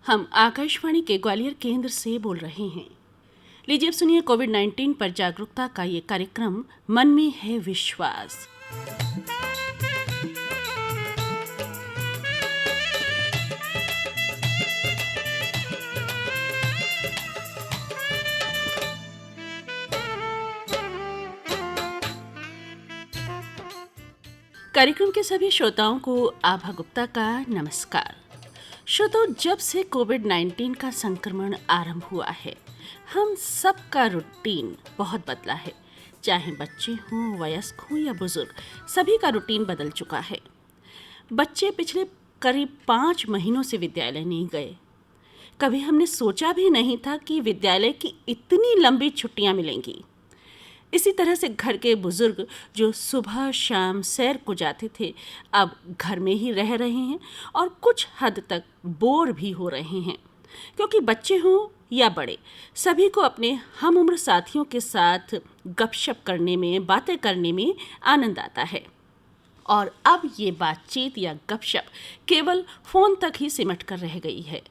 हम आकाशवाणी के ग्वालियर केंद्र से बोल रहे हैं। लीजिए अब सुनिए कोविड-19 पर जागरूकता का ये कार्यक्रम मन में है विश्वास। कार्यक्रम के सभी श्रोताओं को आभा गुप्ता का नमस्कार। श्रोताओं, जब से कोविड-19 का संक्रमण आरंभ हुआ है, हम सबका रूटीन बहुत बदला है। चाहे बच्चे हों, वयस्क हों या बुजुर्ग, सभी का रूटीन बदल चुका है। बच्चे पिछले करीब 5 महीनों से विद्यालय नहीं गए। कभी हमने सोचा भी नहीं था कि विद्यालय की इतनी लंबी छुट्टियां मिलेंगी। इसी तरह से घर के बुजुर्ग जो सुबह शाम सैर को जाते थे, अब घर में ही रह रहे हैं और कुछ हद तक बोर भी हो रहे हैं, क्योंकि बच्चे हों या बड़े, सभी को अपने हम उम्र साथियों के साथ गपशप करने में, बातें करने में आनंद आता है। और अब ये बातचीत या गपशप केवल फ़ोन तक ही सिमट कर रह गई है।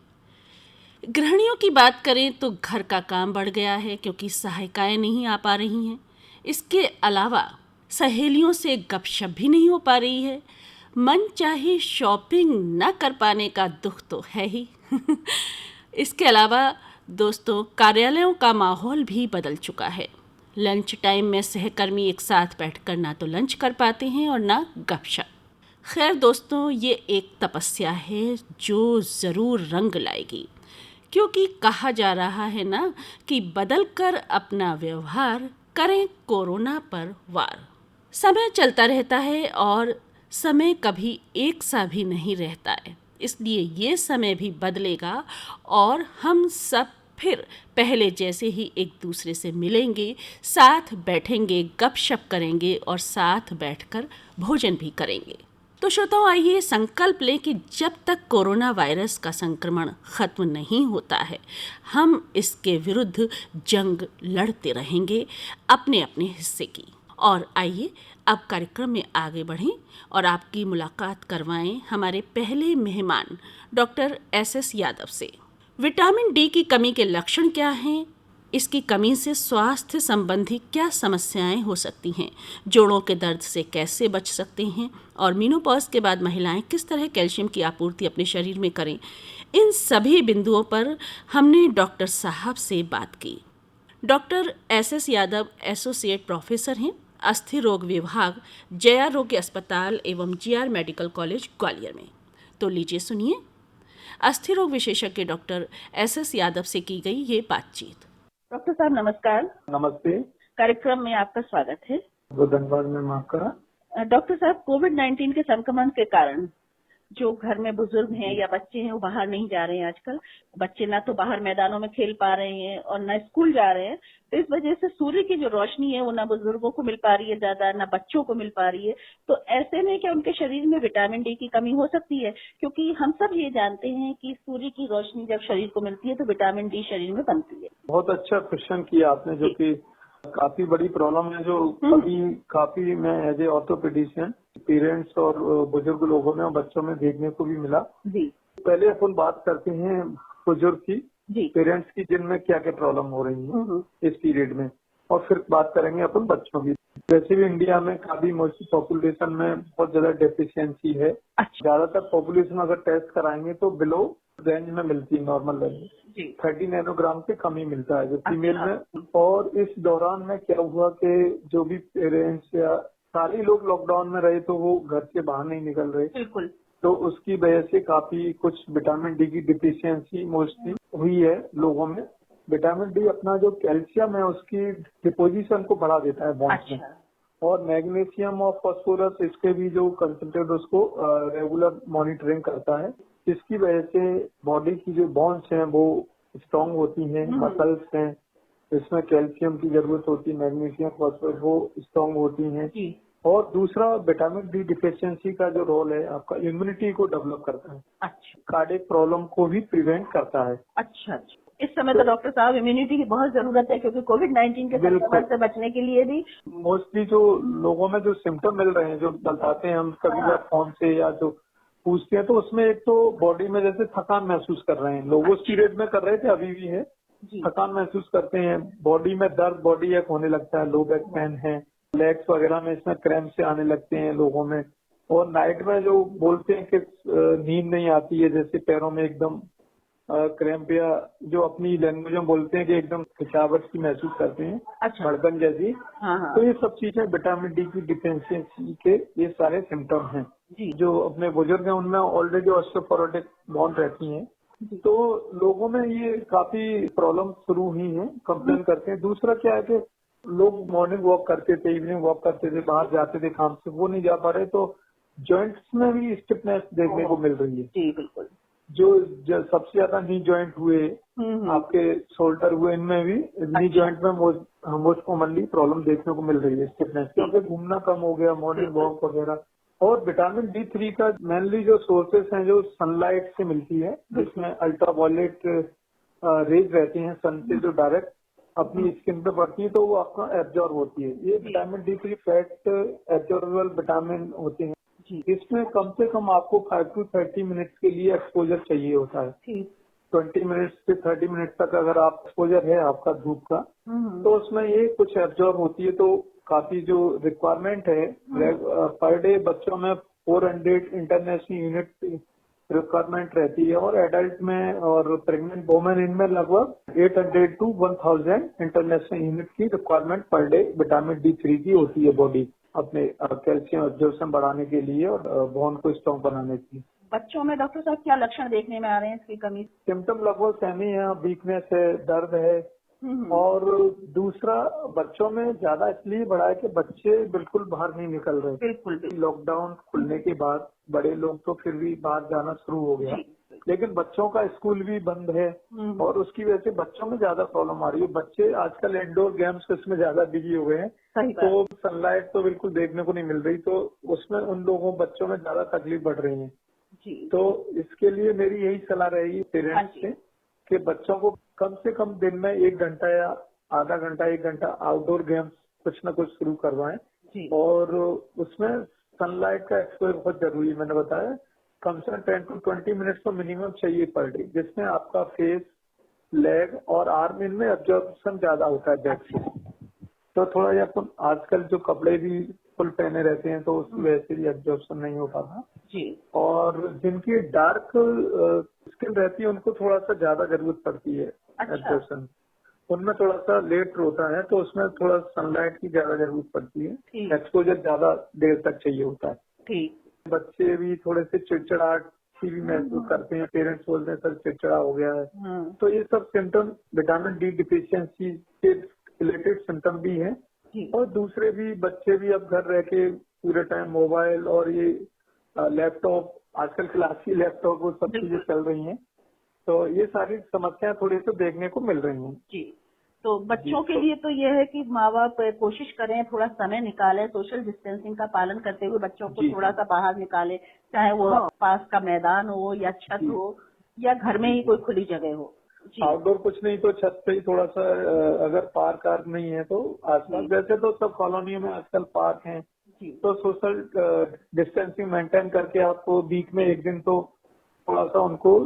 गृहिणियों की बात करें तो घर का काम बढ़ गया है, क्योंकि सहायिकाएं नहीं आ पा रही हैं। इसके अलावा सहेलियों से गपशप भी नहीं हो पा रही है। मन चाहे शॉपिंग न कर पाने का दुख तो है ही। इसके अलावा दोस्तों, कार्यालयों का माहौल भी बदल चुका है। लंच टाइम में सहकर्मी एक साथ बैठकर ना तो लंच कर पाते हैं और ना गपशप। खैर दोस्तों, ये एक तपस्या है जो ज़रूर रंग लाएगी, क्योंकि कहा जा रहा है ना कि बदल कर अपना व्यवहार करें कोरोना पर वार। समय चलता रहता है और समय कभी एक सा भी नहीं रहता है, इसलिए ये समय भी बदलेगा और हम सब फिर पहले जैसे ही एक दूसरे से मिलेंगे, साथ बैठेंगे, गपशप करेंगे और साथ बैठकर भोजन भी करेंगे। तो श्रोताओं, आइए संकल्प लें कि जब तक कोरोना वायरस का संक्रमण खत्म नहीं होता है, हम इसके विरुद्ध जंग लड़ते रहेंगे अपने अपने हिस्से की। और आइए अब कार्यक्रम में आगे बढ़ें और आपकी मुलाकात करवाएं हमारे पहले मेहमान डॉक्टर एस यादव से। विटामिन डी की कमी के लक्षण क्या हैं? इसकी कमी से स्वास्थ्य संबंधी क्या समस्याएं हो सकती हैं? जोड़ों के दर्द से कैसे बच सकते हैं? और मेनोपॉज के बाद महिलाएं किस तरह कैल्शियम की आपूर्ति अपने शरीर में करें? इन सभी बिंदुओं पर हमने डॉक्टर साहब से बात की। Doctor S Yadav associate professor हैं, अस्थि रोग विभाग, जया रोग्य अस्पताल एवं जीआर मेडिकल कॉलेज ग्वालियर में। तो लीजिए सुनिए अस्थि रोग विशेषज्ञ डॉक्टर एस यादव से की गई ये बातचीत। डॉक्टर साहब नमस्कार। नमस्ते। कार्यक्रम में आपका स्वागत है। बहुत धन्यवाद मैम आपका। डॉक्टर साहब, कोविड-19 के संक्रमण के कारण जो घर में बुजुर्ग हैं या बच्चे हैं वो बाहर नहीं जा रहे हैं। आजकल बच्चे ना तो बाहर मैदानों में खेल पा रहे हैं और ना स्कूल जा रहे हैं, तो इस वजह से सूर्य की जो रोशनी है वो ना बुजुर्गों को मिल पा रही है ज्यादा, ना बच्चों को मिल पा रही है। तो ऐसे में क्या उनके शरीर में विटामिन डी की कमी हो सकती है? क्योंकि हम सब ये जानते हैं कि सूर्य की रोशनी जब शरीर को मिलती है तो विटामिन डी शरीर में बनती है। बहुत अच्छा क्वेश्चन किया आपने, जो कि काफी बड़ी प्रॉब्लम है, जो अभी काफी मैं एज ए ऑर्थोपेडिशियन पेरेंट्स और बुजुर्ग लोगों में और बच्चों में देखने को भी मिला जी। पहले अपन बात करते हैं बुजुर्ग की, जी। पेरेंट्स की, जिनमें क्या क्या प्रॉब्लम हो रही है इस पीरियड में, और फिर बात करेंगे अपन बच्चों की। वैसे भी इंडिया में काफी मोस्टली पॉपुलेशन में बहुत ज्यादा डेफिशिएंसी है। ज्यादातर पॉपुलेशन अगर टेस्ट कराएंगे तो बिलो रेंज में मिलती है, नॉर्मल रेंज 30 नैनोग्राम से कम ही मिलता है जो फीमेल में। और इस दौरान में क्या हुआ कि जो भी पेरेंट्स या सारे लोग लॉकडाउन में रहे तो वो घर से बाहर नहीं निकल रहे, बिल्कुल। तो उसकी वजह से काफी कुछ विटामिन डी की डिफिशियंसी मोस्टली हुई है लोगों में। विटामिन डी अपना जो कैल्शियम है उसकी डिपोजिशन को बढ़ा देता है बोन्स में, और मैग्नीशियम और फास्फोरस इसके भी जो कंसंट्रेट उसको रेगुलर मॉनिटरिंग करता है, जिसकी वजह से बॉडी की जो बोन्स हैं वो स्ट्रांग होती हैं, मसल्स हैं इसमें कैल्शियम की जरूरत होती है, मैग्नीशियम फास्फोरस वो स्ट्रांग होती हैं। और दूसरा विटामिन डी डिफिशियंसी का जो रोल है आपका इम्यूनिटी को डेवलप करता है। अच्छा। कार्डियक प्रॉब्लम को भी प्रिवेंट करता है। अच्छा। इस समय तो डॉक्टर साहब इम्यूनिटी की बहुत जरूरत है, क्योंकि कोविड-19 के संक्रमण से बचने के लिए भी मोस्टली जो लोगों में जो सिम्टम मिल रहे हैं, जो बताते हैं हम कभी बार फोन से या जो पूछते हैं तो उसमें एक तो बॉडी में जैसे थकान महसूस कर रहे हैं लोग, उस पीरियड में कर रहे थे, अभी भी है, जी। थकान महसूस करते हैं, बॉडी में दर्द, बॉडी एक होने लगता है, लो बैक पेन है, लेग्स वगैरह में इसमें क्रैम्प से आने लगते हैं लोगों में। और नाइट में जो बोलते हैं कि नींद नहीं आती है, जैसे पैरों में एकदम क्रैम्प, या जो अपनी लैंग्वेज में बोलते हैं कि एकदम खिंचावट की महसूस करते हैं, अच्छा। धड़कन जैसी। हाँ हाँ। तो ये सब चीजें विटामिन डी की डिफिशियंसी के ये सारे सिम्टम हैं। जी। जो अपने बुजुर्ग हैं उनमें ऑलरेडी ऑस्टियोपोरोटिक बोन रहती हैं, जी। तो लोगों में ये काफी प्रॉब्लम शुरू हुई है, कंप्लेन करते हैं। दूसरा क्या है कि लोग मॉर्निंग वॉक करते थे, इवनिंग वॉक करते थे, बाहर जाते थे काम से, वो नहीं जा पा रहे, तो जॉइंट्स में भी स्टिफनेस देखने को मिल रही है। जी बिल्कुल। जो सबसे ज्यादा नी जॉइंट हुए, आपके शोल्डर हुए, इनमें भी नी जॉइंट में मोस्ट कॉमनली प्रॉब्लम देखने को मिल रही है, स्टिफनेस, क्योंकि घूमना कम हो गया, मॉर्निंग वॉक वगैरह। और विटामिन डी3 का मेनली जो सोर्सेस हैं, जो सनलाइट से मिलती है, जिसमें अल्ट्रावायलेट रेज रहती हैं सन से, जो डायरेक्ट अपनी स्किन पे पड़ती है, तो वो आपका एब्जॉर्ब होती है। ये vitamin D3 fat absorbable vitamin होते हैं। इसमें कम से कम आपको 5 to 30 मिनट्स के लिए एक्सपोजर चाहिए होता है। 20 मिनट्स से 30 मिनट तक अगर आप एक्सपोजर है आपका धूप का, तो उसमें ये कुछ एब्जॉर्ब होती है। तो काफी जो रिक्वायरमेंट है पर डे, बच्चों में 400 इंटरनेशनल यूनिट रिक्वायरमेंट रहती है, और एडल्ट में और प्रेग्नेंट वोमेन, इनमें लगभग 800 to 1000 इंटरनेशनल यूनिट की requirement per day vitamin D3 की होती है बॉडी अपने कैल्शियम एब्जॉर्प्शन बढ़ाने के लिए और बोन को स्ट्रॉन्ग बनाने के लिए। बच्चों में डॉक्टर साहब क्या लक्षण देखने में आ रहे हैं इसकी कमी? सिम्टम लगभग सेम ही है, वीकनेस है, दर्द है। और दूसरा, बच्चों में ज्यादा इसलिए बढ़ा है कि बच्चे बिल्कुल बाहर नहीं निकल रहे। बिल्कुल। लॉकडाउन खुलने के बाद बड़े लोग तो फिर भी बाहर जाना शुरू हो गया, लेकिन बच्चों का स्कूल भी बंद है, और उसकी वजह से बच्चों में ज्यादा प्रॉब्लम आ रही है। बच्चे आजकल इंडोर गेम्स इसमें ज्यादा बिजी हो गए हैं, तो सनलाइट तो बिल्कुल देखने को नहीं मिल रही, तो उसमें उन लोगों बच्चों में ज्यादा तकलीफ बढ़ रही है। तो इसके लिए मेरी यही सलाह रहेगी पेरेंट्स से कि बच्चों को कम से कम दिन में 1 घंटा या आधा घंटा, 1 घंटा आउटडोर गेम्स कुछ न कुछ शुरू करवाएं, और उसमें सनलाइट का एक्सपोजर बहुत जरूरी है। मैंने बताया कम से कम 10 to 20 मिनट्स तो मिनिमम चाहिए पर डे, जिसमें आपका फेस, लेग और आर्म, इनमें एब्जॉर्प्शन ज्यादा होता है बैक से। तो थोड़ा ये अपन आजकल जो कपड़े भी फुल पहने रहते हैं, तो उसकी वजह से भी एब्जॉर्प्शन नहीं हो पाता जी। और जिनकी डार्क स्किन रहती है, उनको थोड़ा सा ज्यादा जरूरत पड़ती है एब्जॉर्प्शन, उनमें थोड़ा सा लेट होता है, तो उसमें थोड़ा सनलाइट की ज्यादा जरूरत पड़ती है, एक्सपोजर ज्यादा देर तक चाहिए होता है। बच्चे भी थोड़े से चिड़चिड़ाहट सी भी महसूस करते हैं, पेरेंट्स बोलते हैं सर चिड़चिड़ा हो गया है, तो ये सब सिम्टम विटामिन डी डिफिशियंसी के रिलेटेड सिम्टम भी है। और दूसरे भी, बच्चे भी अब घर रह के पूरे टाइम मोबाइल और ये लैपटॉप, आजकल क्लास की लैपटॉप, वो सब चीजें चल रही हैं, तो ये सारी समस्याएं थोड़ी सी देखने को मिल रही हैं जी। तो बच्चों के लिए तो ये है कि माँ बाप कोशिश करें, थोड़ा समय निकालें, सोशल डिस्टेंसिंग का पालन करते हुए बच्चों को थोड़ा सा बाहर निकालें, चाहे वो पास का मैदान हो या छत हो या घर में ही कोई खुली जगह हो। आउटडोर कुछ नहीं तो छत पे ही थोड़ा सा, अगर पार्क नहीं है तो आसपास, वैसे तो सब कॉलोनियों में आजकल पार्क हैं, तो सोशल डिस्टेंसिंग मेंटेन करके आपको वीक में 1 दिन तो थोड़ा सा उनको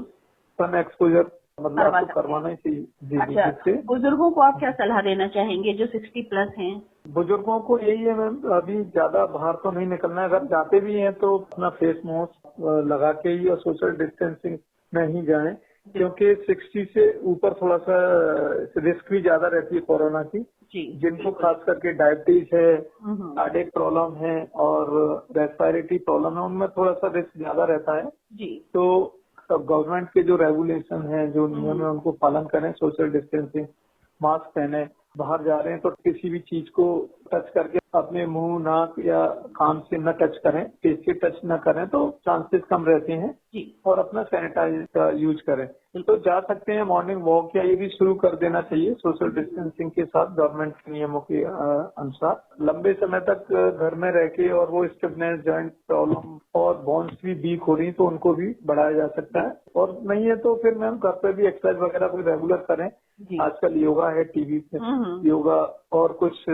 सन एक्सपोजर मतलब आपको करवाना ही चाहिए जी। अच्छा, बुजुर्गों को आप क्या सलाह देना चाहेंगे जो 60+ हैं? बुजुर्गों को यही है मैम, अभी ज्यादा बाहर तो नहीं निकलना है, अगर जाते भी हैं तो अपना फेस मास्क लगा के ही और सोशल डिस्टेंसिंग में ही जाएं, क्योंकि 60 से ऊपर थोड़ा सा रिस्क भी ज्यादा रहती है कोरोना की, जिनको खास करके डायबिटीज है, कार्डियक प्रॉब्लम है और रेस्पिरेटरी प्रॉब्लम है, उनमें थोड़ा सा रिस्क ज्यादा रहता है जी। तो गवर्नमेंट के जो रेगुलेशन है, जो नियम है, उनको पालन करें, सोशल डिस्टेंसिंग, मास्क पहने, बाहर जा रहे हैं तो किसी भी चीज को टच करके अपने मुंह, नाक या कान से न टच करें, फेस से टच न करें, तो चांसेस कम रहते हैं जी। और अपना सैनिटाइजर का यूज करें। तो जा सकते हैं मॉर्निंग वॉक, या ये भी शुरू कर देना चाहिए सोशल डिस्टेंसिंग के साथ, गवर्नमेंट के नियमों के अनुसार। लंबे समय तक घर में रह के और वो स्टिफनेस, जॉइंट प्रॉब्लम और बोन्स भी वीक हो रही, तो उनको भी बढ़ाया जा सकता है। और नहीं है तो फिर मैम घर पे भी एक्सरसाइज वगैरह कोई रेगुलर करें, आजकल योगा है टीवी पे, योगा और कुछ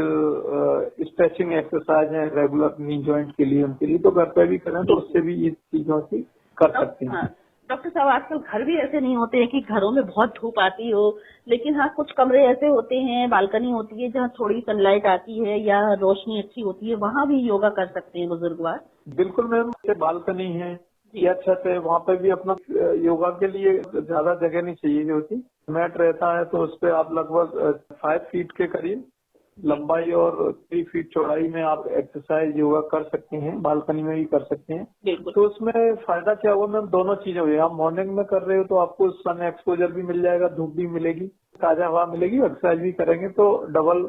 स्ट्रेचिंग एक्सरसाइज है रेगुलर नी जॉइंट के लिए, उनके लिए तो घर पे भी करें, तो उससे भी इस चीजों से कर सकते हैं। हाँ, डॉक्टर साहब आजकल घर भी ऐसे नहीं होते हैं कि घरों में बहुत धूप आती हो, लेकिन हाँ कुछ कमरे ऐसे होते हैं, बालकनी होती है जहाँ थोड़ी सनलाइट आती है या रोशनी अच्छी होती है, वहाँ भी योगा कर सकते हैं बुजुर्गवार। बिल्कुल मैम, जैसे बालकनी है जी। या छत है, वहाँ पे भी अपना योगा के लिए ज्यादा जगह नहीं चाहिए होती। मैट रहता है तो उस पे आप लगभग 5 फीट के करीब लंबाई और 3 फीट चौड़ाई में आप एक्सरसाइज योगा कर सकते हैं, बालकनी में भी कर सकते हैं। बिल्कुल। तो उसमें फायदा क्या हुआ मैम, दोनों चीजें हुई। आप मॉर्निंग में कर रहे हो तो आपको सन एक्सपोजर भी मिल जाएगा, धूप भी मिलेगी, ताजा हवा मिलेगी, एक्सरसाइज भी करेंगे तो डबल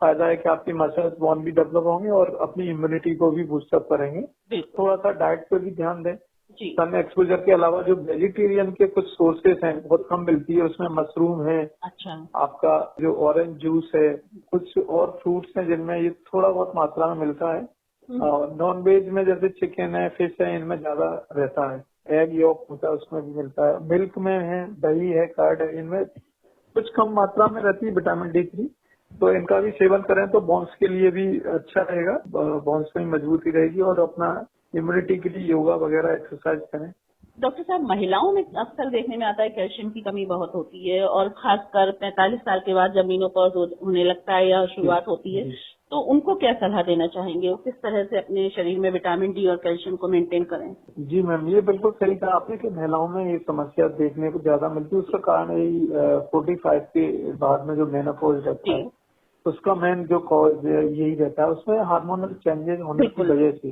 फायदा है कि आपकी मसल्स बोन भी डेवलप होंगे और अपनी इम्यूनिटी को भी बूस्टअप करेंगे। बिल्कुल। थोड़ा सा डाइट पे भी ध्यान दें। जी। सन एक्सपोजर के अलावा जो वेजिटेरियन के कुछ सोर्सेस हैं बहुत कम मिलती है, उसमें मशरूम है, अच्छा। आपका जो ऑरेंज जूस है, कुछ और फ्रूट्स हैं जिनमें ये थोड़ा बहुत मात्रा में मिलता है। और नॉन वेज में जैसे चिकन है, फिश है, इनमें ज्यादा रहता है। एग यॉक होता है उसमें भी मिलता है, मिल्क में है, दही है, कर्ड है, इनमें कुछ कम मात्रा में रहती है विटामिन D3। तो इनका भी सेवन करें तो बोन्स के लिए भी अच्छा रहेगा, बोन्स में मजबूती रहेगी और अपना इम्यूनिटी के लिए योगा वगैरह एक्सरसाइज करें। डॉक्टर साहब महिलाओं में अक्सर देखने में आता है कैल्शियम की कमी बहुत होती है और खासकर 45 साल के बाद जब मेनोपॉज होने लगता है या शुरुआत होती है, तो उनको क्या सलाह देना चाहेंगे, वो किस तरह से अपने शरीर में विटामिन डी और कैल्शियम को मेंटेन करें? जी मैम, ये बिल्कुल सही कहा आपने कि महिलाओं में ये समस्या देखने को ज्यादा मिलती है। उसका कारण यही 45 के बाद में जो मेनोपॉज रहता है उसका मेन जो कॉज यही रहता है, उसमें हार्मोनल चेंजेस होने की वजह से।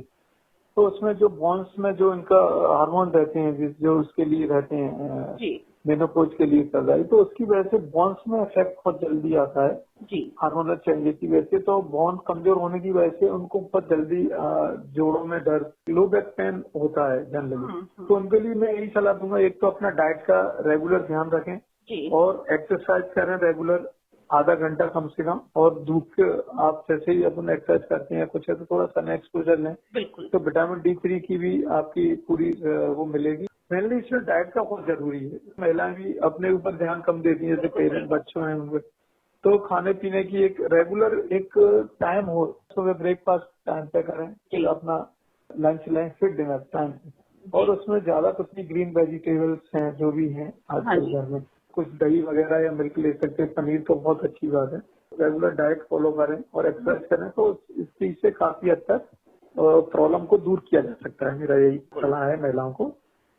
तो उसमें जो बोन्स में जो इनका हार्मोन रहते हैं जो उसके लिए रहते हैं जी। मेनोपॉज के लिए कर रहा है, तो उसकी वजह से बोन्स में इफेक्ट बहुत जल्दी आता है जी। हार्मोनल चेंजेस की वजह से। तो बोन कमजोर होने की वजह से उनको बहुत जल्दी जोड़ों में दर्द, लो बैक पेन होता है जनरली। तो उनके लिए मैं यही सलाह दूंगा, एक तो अपना डाइट का रेगुलर ध्यान रखें जी। और एक्सरसाइज करें रेगुलर, आधा घंटा कम से कम। और धूप के आप जैसे ही अपन एक्सरसाइज करते हैं कुछ है तो थोड़ा सन एक्सपोजर लें, बिल्कुल। तो विटामिन D3 की भी आपकी पूरी वो मिलेगी। मेनली इसमें डाइट का बहुत जरूरी है। महिलाएं भी अपने ऊपर ध्यान कम देती हैं, जैसे पेरेंट बच्चों हैं उनके, तो खाने पीने की एक रेगुलर एक टाइम हो, सुबह ब्रेकफास्ट टाइम पे करें, फिर अपना लंच लें, फिर डिनर टाइम पे। और उसमें ज्यादा कुछ नहीं, ग्रीन वेजिटेबल्स हैं जो भी हैं आजकल घर में, कुछ दही वगैरह या मिल्क ले सकते हैं, पनीर तो बहुत अच्छी बात है। रेगुलर डाइट फॉलो करें और एक्सरसाइज करें तो इस चीज से काफी हद तक प्रॉब्लम को दूर किया जा सकता है। मेरा यही सलाह है महिलाओं को।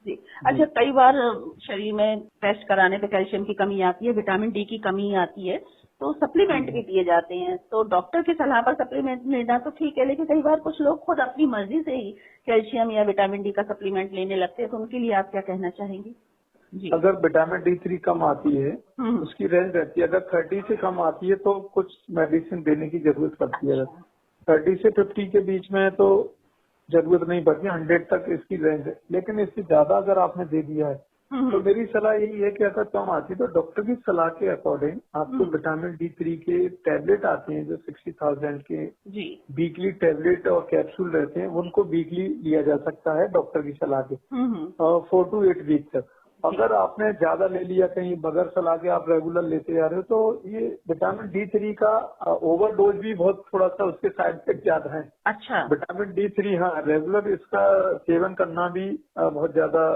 जी। अच्छा, कई बार शरीर में टेस्ट कराने पे कैल्शियम की कमी आती है, विटामिन डी की कमी आती है, तो सप्लीमेंट भी दिए जाते हैं। तो डॉक्टर की सलाह पर सप्लीमेंट लेना तो ठीक है, लेकिन कई बार कुछ लोग खुद अपनी मर्जी से ही कैल्शियम या विटामिन डी का सप्लीमेंट लेने लगते हैं, तो उनके लिए आप क्या कहना चाहेंगे? जी। अगर विटामिन D3 कम आती है, उसकी रेंज रहती है, अगर 30 से कम आती है तो कुछ मेडिसिन देने की जरूरत पड़ती है। 30 से 50 के बीच में तो जरूरत नहीं पड़ती, 100 तक इसकी रेंज है। लेकिन इससे ज्यादा अगर आपने दे दिया है तो मेरी सलाह यही है कि अगर कम आती है तो डॉक्टर की सलाह के अकॉर्डिंग आपको विटामिन D3 के टैबलेट आते हैं जो 60,000 के जी। वीकली टैबलेट और कैप्सूल रहते हैं, उनको वीकली लिया जा सकता है डॉक्टर की सलाह के 4 to 8 वीक तक। अगर आपने ज्यादा ले लिया कहीं बगैर सलाह के आप रेगुलर लेते जा रहे हो तो ये विटामिन D3 का ओवरडोज भी बहुत थोड़ा सा उसके साइड इफेक्ट ज्यादा है। अच्छा। विटामिन D3 हाँ, रेगुलर इसका सेवन करना भी बहुत ज्यादा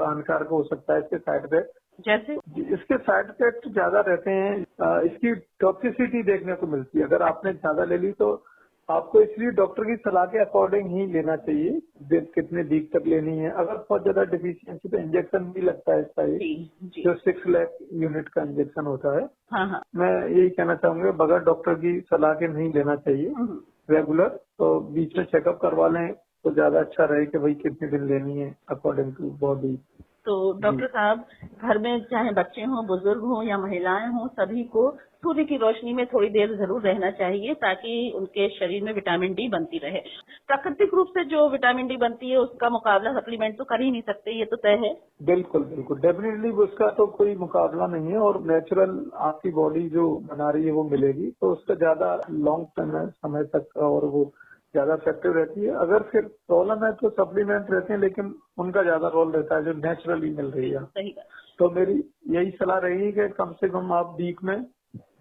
हानिकारक हो सकता है। इसके साइड इफेक्ट जैसे? इसके साइड इफेक्ट ज्यादा रहते हैं, इसकी टॉक्सिसिटी देखने को मिलती है। अगर आपने ज्यादा ले ली तो आपको इसलिए डॉक्टर की सलाह के अकॉर्डिंग ही लेना चाहिए, कितने वीक तक लेनी है। अगर बहुत ज्यादा डिफिशियंसी तो इंजेक्शन भी लगता है इसका, जी। जो 6 लाख यूनिट का इंजेक्शन होता है। हाँ। मैं यही कहना चाहूंगा, बगैर डॉक्टर की सलाह के नहीं लेना चाहिए रेगुलर। तो बीच में चेकअप करवा लें तो ज्यादा अच्छा रहे कि भाई कितने दिन लेनी है अकॉर्डिंग टू बॉडी। तो डॉक्टर साहब, घर में चाहे बच्चे हों, बुजुर्ग हों या महिलाएं हों, सभी को सूर्य की रोशनी में थोड़ी देर जरूर रहना चाहिए ताकि उनके शरीर में विटामिन डी बनती रहे। प्राकृतिक रूप से जो विटामिन डी बनती है उसका मुकाबला सप्लीमेंट तो कर ही नहीं सकते, ये तो तय है। बिल्कुल बिल्कुल, डेफिनेटली उसका तो कोई मुकाबला नहीं है और नेचुरल आपकी बॉडी जो बना रही है वो मिलेगी, तो उसका ज्यादा लॉन्ग समय तक और वो ज्यादा इफेक्टिव रहती है। अगर फिर प्रॉब्लम है तो सप्लीमेंट रहते हैं, लेकिन उनका ज्यादा रोल रहता है जो नेचुरली मिल रही है। सही बात। तो मेरी यही सलाह रहेगी कि कम से कम आप वीक में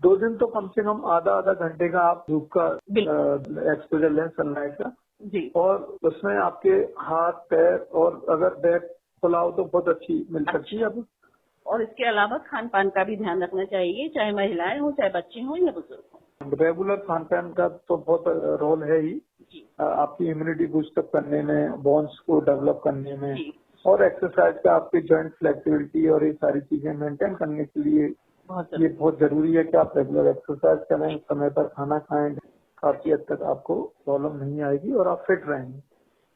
2 दिन तो कम से कम आधा घंटे का आप धूप का एक्सपोजर लें, सनलाइट का। जी। और उसमें आपके हाथ पैर और अगर बैक पुलाव तो बहुत अच्छी मिल सकती है अब। और इसके अलावा खान पान का भी ध्यान रखना चाहिए, चाहे महिलाएं हों, चाहे बच्चे हों या बुजुर्ग हों। रेगुलर खान पान का तो बहुत रोल है ही जी आपकी इम्यूनिटी बूस्ट अप करने में, बोन्स को डेवलप करने में, जी, और एक्सरसाइज का आपकी जॉइंट फ्लेक्सिबिलिटी और ये सारी चीजें मेंटेन करने के लिए बहुत ये बहुत जरूरी है कि आप रेगुलर एक्सरसाइज करें, समय पर खाना खाएं। काफी हद तक आपको प्रॉब्लम नहीं आएगी और आप फिट रहेंगे।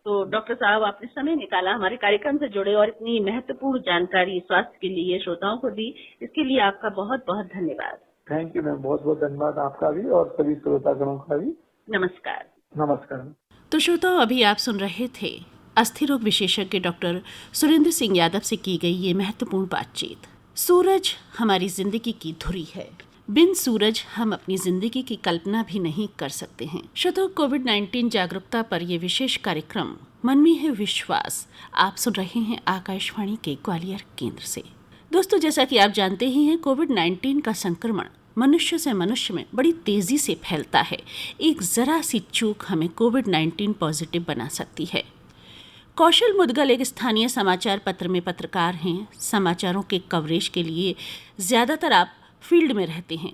तो डॉक्टर साहब, आपने समय निकाला हमारे कार्यक्रम से जुड़े और इतनी महत्वपूर्ण जानकारी स्वास्थ्य के लिए श्रोताओं को दी, इसके लिए आपका बहुत बहुत धन्यवाद। थैंक यू मैम, बहुत बहुत धन्यवाद आपका भी और सभी श्रोतागणों का भी। नमस्कार। नमस्कार। तो श्रोताओं, अभी आप सुन रहे थे अस्थि रोग विशेषज्ञ डॉक्टर सुरेंद्र सिंह यादव से की गई ये महत्वपूर्ण बातचीत। सूरज हमारी जिंदगी की धुरी है, बिन सूरज हम अपनी जिंदगी की कल्पना भी नहीं कर सकते हैं। श्रोताओं, कोविड-19 जागरूकता पर यह विशेष कार्यक्रम मन में है विश्वास आप सुन रहे हैं आकाशवाणी के ग्वालियर केंद्र से। दोस्तों, जैसा कि आप जानते ही हैं, कोविड-19 का संक्रमण मनुष्य से मनुष्य में बड़ी तेजी से फैलता है। एक जरा सी चूक हमें कोविड-19 पॉजिटिव बना सकती है। कौशल मुदगल एक स्थानीय समाचार पत्र में पत्रकार हैं। समाचारों के कवरेज के लिए ज्यादातर आप फील्ड में रहते हैं।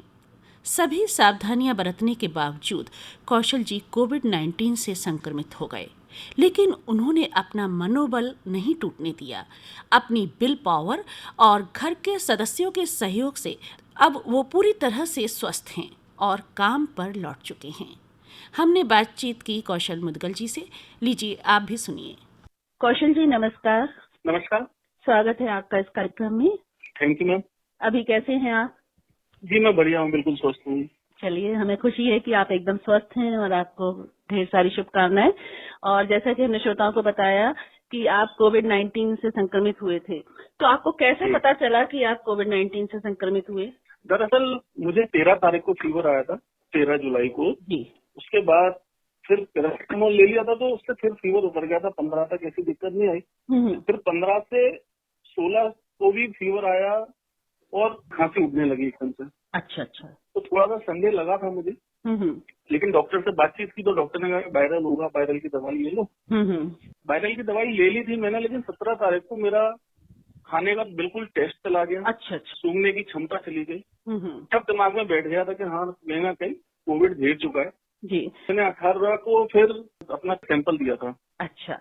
सभी सावधानियां बरतने के बावजूद कौशल जी कोविड-19 से संक्रमित हो गए, लेकिन उन्होंने अपना मनोबल नहीं टूटने दिया। अपनी विल पावर और घर के सदस्यों के सहयोग से अब वो पूरी तरह से स्वस्थ हैं और काम पर लौट चुके हैं। हमने बातचीत की कौशल मुदगल जी से। लीजिए, आप भी सुनिए। कौशल जी, नमस्कार। नमस्कार। स्वागत है आपका इस कार्यक्रम में। Thank you ma'am. अभी कैसे हैं आप? जी मैं बढ़िया हूँ, बिल्कुल स्वस्थ हूँ। चलिए, हमें खुशी है कि आप एकदम स्वस्थ हैं और आपको ढेर सारी शुभकामनाएं। और जैसा कि हमने श्रोताओं को बताया कि आप कोविड-19 से संक्रमित हुए थे, तो आपको कैसे पता चला कि आप कोविड-19 से संक्रमित हुए? दरअसल मुझे 13 तारीख को फीवर आया था, 13 जुलाई को। जी। उसके बाद फिर पैरासिटामोल ले लिया था तो उससे फिर फीवर उतर गया था। 15 तक ऐसी दिक्कत नहीं आई। फिर 15 से 16 को भी फीवर आया और खांसी उठने लगी एकदम से। अच्छा अच्छा। तो थोड़ा सा संदेह लगा था मुझे, लेकिन डॉक्टर से बातचीत की तो डॉक्टर ने कहा वायरल होगा, वायरल की दवाई ले लो। वायरल की दवाई ले ली थी मैंने, लेकिन 17 तारीख को मेरा खाने का बिल्कुल टेस्ट चला गया। अच्छा अच्छा। सूंघने की क्षमता चली गई। तब दिमाग में बैठ गया था कि हाँ कहीं ना कहीं कोविड घेर चुका है जी। मैंने 18 को फिर अपना सैंपल दिया था। अच्छा,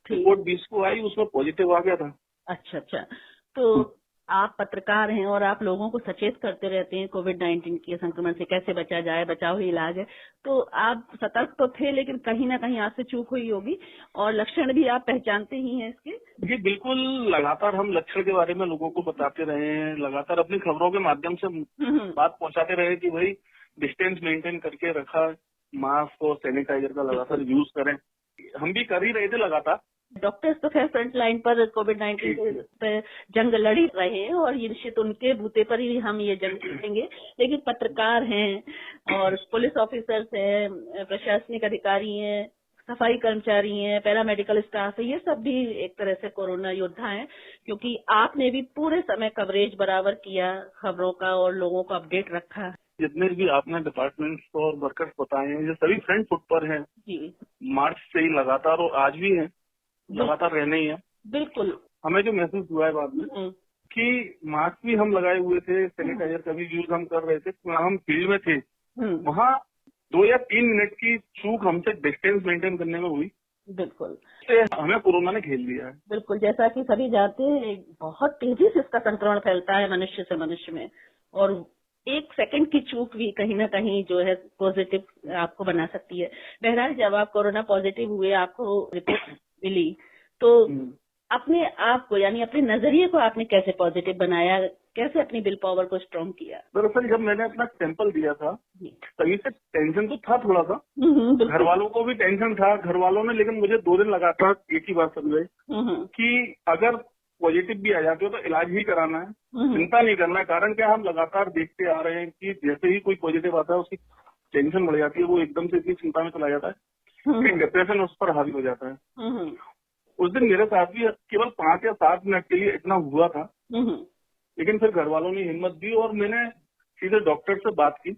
रिपोर्ट 20 को आई, उसमें पॉजिटिव आ गया था। अच्छा अच्छा। तो आप पत्रकार हैं और आप लोगों को सचेत करते रहते हैं कोविड-19 के संक्रमण से कैसे बचा जाए, बचाव ही इलाज है। तो आप सतर्क तो थे, लेकिन कहीं ना कहीं आपसे चूक हुई होगी और लक्षण भी आप पहचानते ही हैं इसके। जी बिल्कुल, लगातार हम लक्षण के बारे में लोगों को बताते रहे हैं, लगातार अपनी खबरों के माध्यम से बात पहुंचाते रहे कि भाई डिस्टेंस मेंटेन करके रखा, मास्क और सैनिटाइजर का लगातार यूज करें। हम भी कर ही रहे थे लगातार। डॉक्टर्स तो खैर फ्रंट लाइन पर कोविड-19 पे जंग लड़ी रहे हैं और ये निश्चित उनके बूते पर ही हम ये जंग जीतेंगे। लेकिन पत्रकार हैं और पुलिस ऑफिसर्स हैं, प्रशासनिक अधिकारी हैं, सफाई कर्मचारी हैं, पैरामेडिकल स्टाफ है, ये सब भी एक तरह से कोरोना योद्धा हैं, क्योंकि आपने भी पूरे समय कवरेज बराबर किया खबरों का और लोगों को अपडेट रखा। जितने भी आपने डिपार्टमेंट्स और वर्कर्स बताए हैं, ये सभी फ्रंट फुट पर हैं जी। मार्च से ही लगातार, और आज भी हैं, लगातार रहने ही है। बिल्कुल। हमें जो महसूस हुआ है बाद में कि मास्क भी हम लगाए हुए थे, सैनिटाइजर का भी यूज हम कर रहे थे, हम फील्ड में थे, वहाँ 2 या 3 मिनट की चूक हमसे डिस्टेंस मेंटेन करने में हुई। बिल्कुल। से हमें कोरोना ने खेल दिया है। बिल्कुल, जैसा कि सभी जानते हैं, बहुत तेजी से इसका संक्रमण फैलता है मनुष्य से मनुष्य में, और 1 सेकंड की चूक भी कहीं ना कहीं जो है पॉजिटिव आपको बना सकती है। बहरहाल, जब आप कोरोना पॉजिटिव हुए, आपको रिपोर्ट मिली, तो अपने आप को यानी अपने नजरिए को आपने कैसे पॉजिटिव बनाया, कैसे अपनी विल पावर को स्ट्रॉन्ग किया? दरअसल जब मैंने अपना सैंपल दिया था तभी से टेंशन तो था थोड़ा सा, घर वालों को भी टेंशन था। घर वालों ने लेकिन मुझे 2 दिन लगातार एक ही बात समझाई कि अगर पॉजिटिव भी आ जाते हो तो इलाज ही कराना है, चिंता नहीं करना है। कारण क्या, हम लगातार देखते आ रहे हैं कि जैसे ही कोई पॉजिटिव आता है उसकी टेंशन बढ़ जाती है, वो एकदम से इतनी चिंता में चला जाता है, डिप्रेशन उस पर हावी हो जाता है। उस दिन मेरे साथ भी केवल 5 या 7 मिनट के लिए इतना हुआ था, लेकिन फिर घर वालों ने हिम्मत दी और मैंने सीधे डॉक्टर से बात की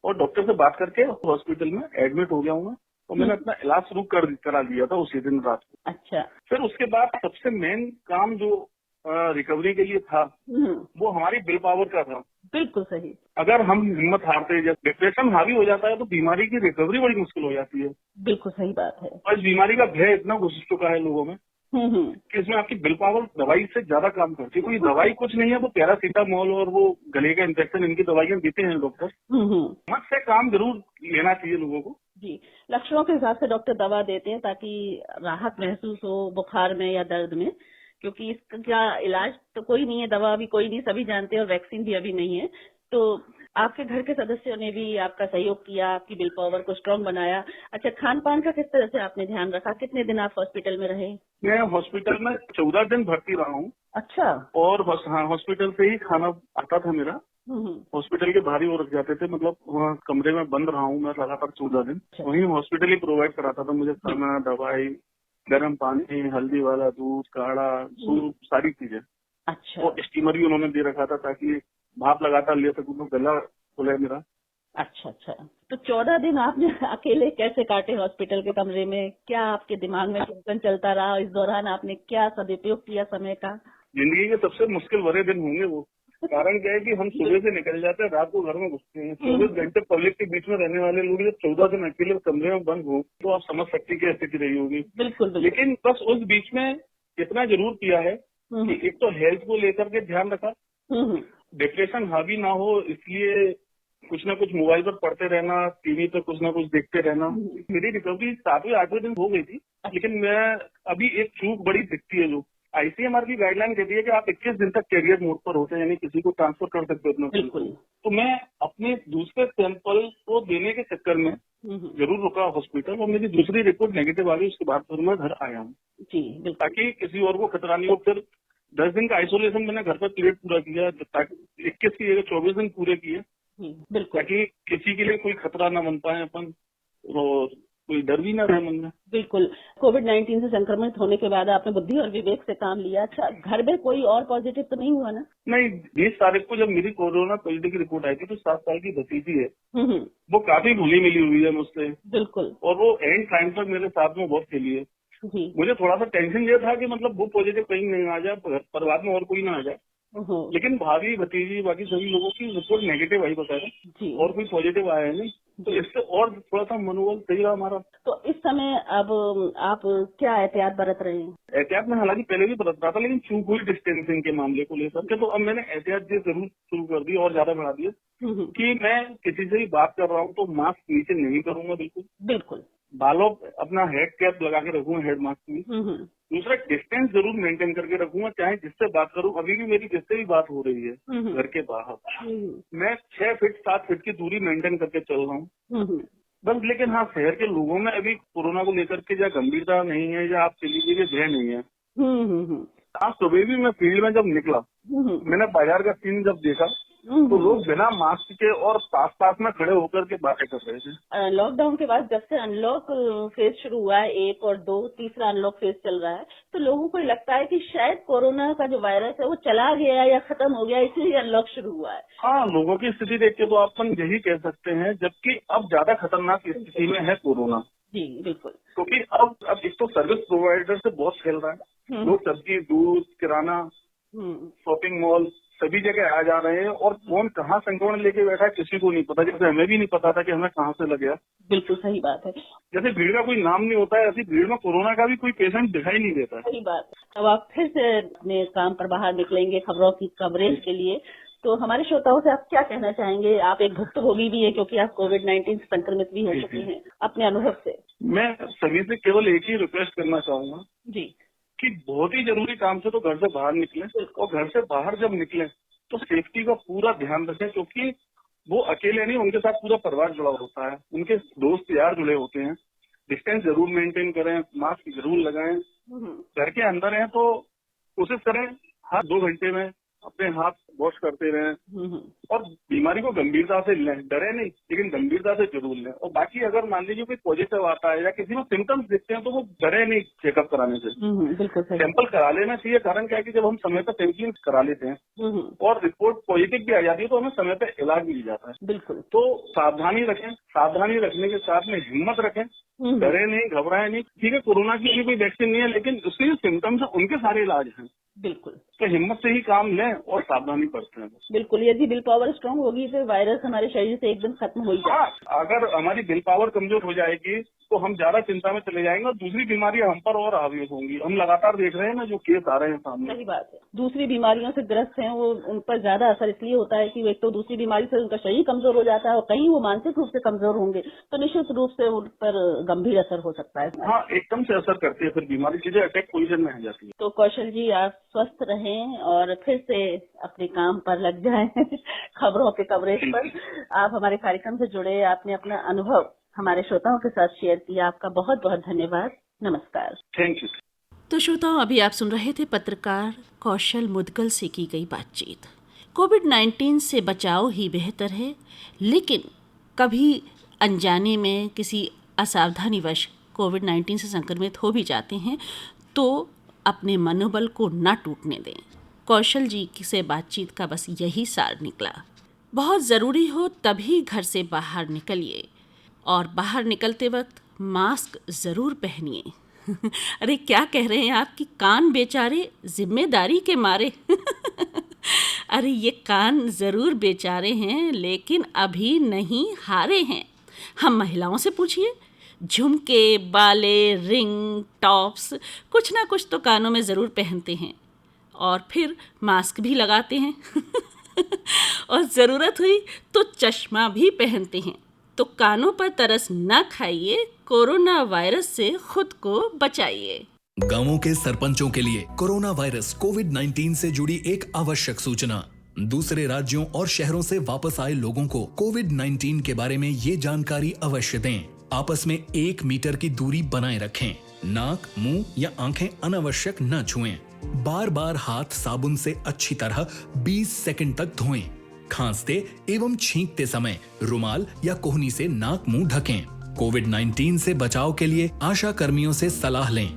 और डॉक्टर से बात करके हॉस्पिटल में एडमिट हो गया हूँ मैं। तो मैंने अपना इलाज शुरू करा दिया था उसी दिन रात को। अच्छा। फिर उसके बाद सबसे मेन काम जो रिकवरी के लिए था वो हमारी विल पावर का था। बिल्कुल सही। अगर हम हिम्मत हारते, जब डिप्रेशन हावी हो जाता है तो बीमारी की रिकवरी बड़ी मुश्किल हो जाती है। बिल्कुल सही बात है। और इस बीमारी का भय इतना घुस चुका है लोगों में कि इसमें आपकी विल पावर दवाई से ज्यादा काम करती है। कोई दवाई कुछ नहीं है, वो पैरासीटामोल और वो गले का इंफेक्शन, इनकी दवाइयां देते हैं डॉक्टर। हिम्मत से काम जरूर लेना चाहिए लोगों को। जी, लक्षणों के हिसाब से डॉक्टर दवा देते हैं ताकि राहत महसूस हो बुखार में या दर्द में, क्योंकि इसका इलाज तो कोई नहीं है, दवा भी कोई नहीं, सभी जानते हैं, और वैक्सीन भी अभी नहीं है। तो आपके घर के सदस्यों ने भी आपका सहयोग किया, आपकी विल पावर को स्ट्रांग बनाया। अच्छा, खान पान का किस तरह से आपने ध्यान रखा? कितने दिन आप हॉस्पिटल में रहे? मैं हॉस्पिटल में 14 दिन भर्ती रहा हूँ। अच्छा। और हॉस्पिटल से ही खाना आता था मेरा। हॉस्पिटल के बाहर ही वो रख जाते थे, मतलब वहाँ कमरे में बंद रहा हूँ मैं लगातार 14 दिन। वहीं हॉस्पिटल ही प्रोवाइड कराता था मुझे खाना, दवाई, गर्म पानी, हल्दी वाला दूध, काढ़ा, सूप, सारी चीजें। अच्छा। और स्टीमर भी उन्होंने दे रखा था ताकि भाप लगातार ले सकूं, तो गला खुले मेरा। अच्छा अच्छा। तो 14 दिन आपने अकेले कैसे काटे हॉस्पिटल के कमरे में? क्या आपके दिमाग में चिंतन चलता रहा? इस दौरान आपने क्या सदुपयोग किया समय का? जिंदगी के सबसे मुश्किल भरे दिन होंगे वो। कारण क्या है कि हम सुबह से निकल जाते हैं, रात को घर में घुसते हैं। 24 घंटे पब्लिक के बीच में रहने वाले लोग जब 14 दिन अकेले कमरे में बंद हो तो आप समझ सकती क्या स्थिति रही होगी। बिल्कुल। लेकिन बस उस बीच में इतना जरूर किया है कि एक तो हेल्थ को लेकर के ध्यान रखा, डिप्रेशन हावी ना हो इसलिए कुछ ना कुछ मोबाइल पर पढ़ते रहना, टीवी पर कुछ ना कुछ देखते रहना। मेरी रिकवरी 7वें 8वें दिन हो गई थी, लेकिन मैं अभी एक चूक बड़ी दिखती है। जो आईसीएमआर की गाइडलाइन कहती है कि आप 21 दिन तक कैरियर मोड पर होते हैं, यानी किसी को ट्रांसफर कर सकते हो अपना। बिल्कुल। तो मैं अपने दूसरे सैंपल को देने के चक्कर में जरूर रुका हॉस्पिटल, और मेरी दूसरी रिपोर्ट नेगेटिव आ गई। उसके बाद फिर मैं घर आया हूँ जी, ताकि किसी और को खतरा नहीं हो। फिर 10 दिन का आइसोलेशन मैंने घर पर क्लियर पूरा किया, ताकि 21 की जगह 24 दिन पूरे किए, बिल्कुल, ताकि किसी के लिए कोई खतरा ना बन पाए अपन, और कोई डर भी ना रहे मन में। बिल्कुल। कोविड-19 से संक्रमित होने के बाद आपने बुद्धि और विवेक से काम लिया। अच्छा, घर में कोई और पॉजिटिव तो नहीं हुआ ना? नहीं, 20 तारीख को जब मेरी कोरोना पॉजिटिव की रिपोर्ट आई थी तो 7 साल की भतीजी है, वो काफी घुली मिली हुई है मुझसे। बिल्कुल। और वो एंड टाइम तक मेरे साथ में बहुत खेली है। जी। मुझे थोड़ा सा टेंशन ये था कि मतलब वो पॉजिटिव कहीं नहीं आ जाए, परिवार में और कोई ना आ जाए। लेकिन भाभी, भतीजी, बाकी सभी लोगों की रिपोर्ट नेगेटिव आई बताया, और कोई पॉजिटिव आया है नहीं। तो इससे और थोड़ा सा मनोबल सही रहा हमारा। तो इस समय अब आप क्या एहतियात बरत रहे हैं? एहतियात में हालांकि पहले भी बरत रहा था, लेकिन चूक हुई डिस्टेंसिंग के मामले को लेकर के, तो अब मैंने एहतियात ये जरूर शुरू कर दी और ज्यादा बढ़ा दिया कि मैं किसी से भी बात कर रहा हूँ तो मास्क नीचे नहीं करूंगा बिल्कुल। बालों अपना हेड कैप लगा के रखूंगा, हेड मास्क में। दूसरा, डिस्टेंस जरूर मेंटेन करके रखूंगा, चाहे जिससे बात करूं। अभी भी मेरी जिससे भी बात हो रही है घर के बाहर, मैं 6 फीट 7 फीट की दूरी मेंटेन करके चल रहा हूँ बस। लेकिन हाँ, शहर के लोगों में अभी कोरोना को लेकर के या गंभीरता नहीं है, या आप चल लीजिए भय नहीं है। आज सुबह भी मैं फील्ड में जब निकला, मैंने बाजार का सीन जब देखा तो लोग बिना मास्क के और पास में खड़े होकर के बातें कर रहे थे। लॉकडाउन के बाद जब से अनलॉक फेज शुरू हुआ है, 1 और 2, तीसरा अनलॉक फेज चल रहा है, तो लोगों को लगता है कि शायद कोरोना का जो वायरस है वो चला गया या खत्म हो गया, इसलिए अनलॉक शुरू हुआ है। हाँ, लोगों की स्थिति देख के तो अपन यही कह सकते हैं, जबकि अब ज्यादा खतरनाक स्थिति में है कोरोना। जी बिल्कुल। क्योंकि अब एक तो सर्विस प्रोवाइडर से बहुत फैल रहा है। लोग सब्जी, दूध, किराना, शॉपिंग मॉल सभी जगह आ जा रहे हैं, और कौन कहाँ संक्रमण लेके बैठा है किसी को नहीं पता। जैसे हमें भी नहीं पता था कि हमें कहाँ से लग गया। बिल्कुल सही बात है। जैसे भीड़ का कोई नाम नहीं होता है, ऐसी भीड़ में कोरोना का भी कोई पेशेंट दिखाई नहीं देता है। सही बात है। अब आप फिर से अपने काम पर बाहर निकलेंगे खबरों की कवरेज के लिए, तो हमारे श्रोताओं से आप क्या कहना चाहेंगे? आप एक भुक्तभोगी भी है, क्योंकि आप कोविड-19 से संक्रमित भी हो चुके हैं। अपने अनुभव से मैं सभी से केवल एक ही रिक्वेस्ट करना चाहूंगा जी, कि बहुत ही जरूरी काम से तो घर से बाहर निकलें, और घर से बाहर जब निकलें तो सेफ्टी का पूरा ध्यान रखें, क्योंकि वो अकेले नहीं, उनके साथ पूरा परिवार जुड़ा होता है, उनके दोस्त यार जुड़े होते हैं। डिस्टेंस जरूर मेंटेन करें, मास्क जरूर लगाएं। घर के अंदर हैं तो कोशिश करें हर 2 घंटे में अपने हाथ वॉश करते रहें और बीमारी को गंभीरता से लें, डरे नहीं लेकिन गंभीरता से जरूर लें। और बाकी अगर मान लीजिए कोई पॉजिटिव आता है या किसी में सिम्टम्स दिखते हैं तो वो डरे नहीं चेकअप कराने से, बिल्कुल सैंपल करा लेना चाहिए। कारण क्या है कि जब हम समय पर सैंपलिंग करा लेते हैं और रिपोर्ट पॉजिटिव भी आ जाती है तो हमें समय पर इलाज मिल जाता है। बिल्कुल। तो सावधानी रखें, सावधानी रखने के साथ में हिम्मत रखें, डरे नहीं, घबराए नहीं। ठीक है, कोरोना की अभी कोई वैक्सीन नहीं है लेकिन उसके जो सिम्टम्स है उनके सारे इलाज हैं। बिल्कुल। तो हिम्मत से ही काम लें और सावधानी बरतें बस। बिल्कुल, यदि विल पावर स्ट्रांग होगी तो वायरस हमारे शरीर से एकदम खत्म हो जाएगा। हाँ, अगर हमारी विल पावर कमजोर हो जाएगी तो हम ज्यादा चिंता में चले जाएंगे और दूसरी बीमारियां हम पर और हावी होंगी। हम लगातार देख रहे हैं ना जो केस आ रहे हैं सामने। सही बात है, दूसरी बीमारियों से ग्रस्त हैं वो, उन पर ज्यादा असर इसलिए होता है कि एक तो दूसरी बीमारी से उनका शरीर कमजोर हो जाता है और कहीं वो मानसिक रूप से कमजोर होंगे तो निश्चित रूप से उन पर गंभीर असर हो सकता है। हाँ, एकदम से असर करती है, फिर बीमारी चीजें अटैक पोजीशन में आ जाती है। तो कौशल जी, आप स्वस्थ रहें और फिर से अपने काम पर लग जाएं खबरों के कवरेज पर। आप हमारे कार्यक्रम से जुड़े, आपने अपना अनुभव हमारे श्रोताओं के साथ शेयर किया, आपका बहुत बहुत धन्यवाद। नमस्कार। Thank you. तो श्रोताओं, अभी आप सुन रहे थे पत्रकार कौशल मुदगल से की गई बातचीत। कोविड-19 से बचाव ही बेहतर है, लेकिन कभी अनजाने में किसी असावधानीवश कोविड-19 से संक्रमित हो भी जाते हैं तो अपने मनोबल को ना टूटने दें। कौशल जी से बातचीत का बस यही सार निकला। बहुत ज़रूरी हो तभी घर से बाहर निकलिए और बाहर निकलते वक्त मास्क ज़रूर पहनिए। अरे क्या कह रहे हैं आप कि कान बेचारे जिम्मेदारी के मारे अरे ये कान ज़रूर बेचारे हैं लेकिन अभी नहीं हारे हैं। हम महिलाओं से पूछिए, झुमके, बाले, रिंग, टॉप्स, कुछ ना कुछ तो कानों में ज़रूर पहनते हैं और फिर मास्क भी लगाते हैं और ज़रूरत हुई तो चश्मा भी पहनते हैं। तो कानों पर तरस ना खाइए, कोरोना वायरस से खुद को बचाइए। गांवों के सरपंचों के लिए कोरोना वायरस कोविड-19 से जुड़ी एक आवश्यक सूचना। दूसरे राज्यों और शहरों से वापस आए लोगों को कोविड-19 के बारे में ये जानकारी अवश्य दें। आपस में 1 मीटर की दूरी बनाए रखें। नाक, मुंह या आंखें अनावश्यक न छुएं। बार बार हाथ साबुन से अच्छी तरह 20 सेकंड तक धोएं। खांसते एवं छींकते समय रुमाल या कोहनी से नाक मुंह ढकें। कोविड-19 से बचाव के लिए आशा कर्मियों से सलाह लें।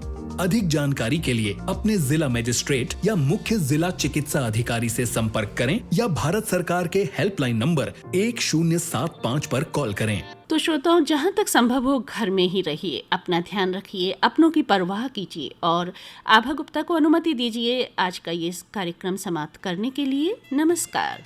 अधिक जानकारी के लिए अपने जिला मजिस्ट्रेट या मुख्य जिला चिकित्सा अधिकारी से संपर्क करें या भारत सरकार के हेल्पलाइन नंबर 1075 पर कॉल करें। तो श्रोताओं, जहां तक संभव हो घर में ही रहिए, अपना ध्यान रखिए, अपनों की परवाह कीजिए और आभा गुप्ता को अनुमति दीजिए आज का ये कार्यक्रम समाप्त करने के लिए। नमस्कार।